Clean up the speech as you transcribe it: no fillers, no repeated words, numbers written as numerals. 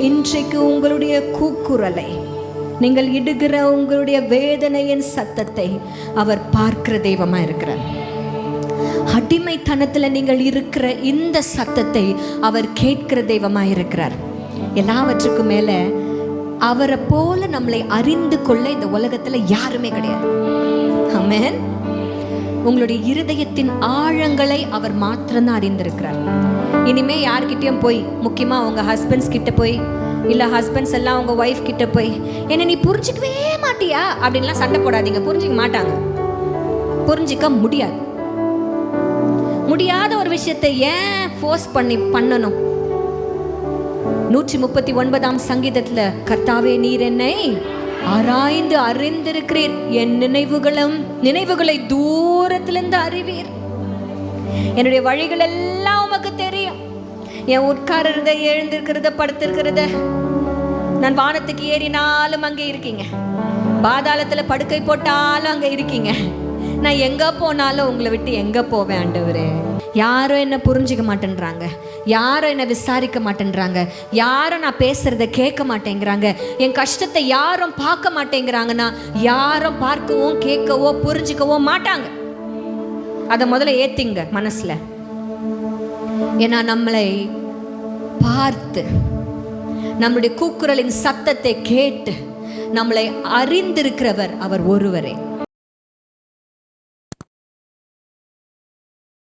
இன்றைக்கு உங்களுடைய கூக்குரலை, நீங்கள் இடுகிற உங்களுடைய வேதனையின் சத்தத்தை அவர் பார்க்கிற தெய்வமா இருக்கிறார். அடிமைத்தனத்துல நீங்கள் இருக்கிற இந்த சத்தத்தை அவர் கேட்கிற தெய்வமா இருக்கிறார். எல்லாவற்றுக்கும் மேல அவரை போல நம்மளை அறிந்து கொள்ள இந்த உலகத்துல யாருமே கிடையாது. ஆமென். உங்களுடைய இருதயத்தின் ஆழங்களை அவர் மாத்திரம்தான் அறிந்திருக்கிறார். இனிமே யார்கிட்டயும் போய், முக்கியமா உங்க ஹஸ்பண்ட்ஸ் கிட்ட போய், இல்ல ஹஸ்பண்ட்ஸ் எல்லாம் உங்க ஒய்ஃப் கிட்ட போய் என்ன நீ புரிஞ்சிக்கவே மாட்டியா அப்படின்லாம் சண்டை போடாதீங்க. புரிஞ்சிக்க மாட்டாங்க, புரிஞ்சிக்க முடியாது. முடியாத ஒரு விஷயத்தை ஏன் ஃபோர்ஸ் பண்ணணும்? 139ஆம் சங்கீதத்துல, கர்த்தாவே நீர் என்னை ஆராய்ந்து அறிந்திருக்கிறீர், என் நினைவுகளை தூரத்திலிருந்து அறிவீர். என்னுடைய வழிகள் எல்லாம் உமக்கு தெரியும். என் உட்கார்றத, எழுந்திருக்கிறத, படுத்திருக்கிறத, நான் வானத்துக்கு ஏறினாலும் அங்கே இருக்கீங்க, பாதாளத்துல படுக்கை போட்டாலும் அங்க இருக்கீங்க. நான் எங்க போனாலும் உங்களை விட்டு எங்க போவேன் ஆண்டவரே. யாரும் என்ன புரிஞ்சுக்க மாட்டேன்றாங்க, யாரும் என்ன விசாரிக்க மாட்டேன்றாங்க, யாரும் நான் பேசுறத கேட்க மாட்டேங்கிறாங்க, என் கஷ்டத்தை யாரும் பார்க்க மாட்டேங்கிறாங்கன்னா யாரும் பார்க்கவோ கேட்கவோ புரிஞ்சுக்கவோ மாட்டாங்க. அதை முதல்ல ஏத்திங்க மனசுல. ஏன்னா நம்மளை பார்த்து, நம்முடைய கூக்குரலின் சத்தத்தை கேட்டு நம்மளை அறிந்திருக்கிறவர் அவர் ஒருவரே.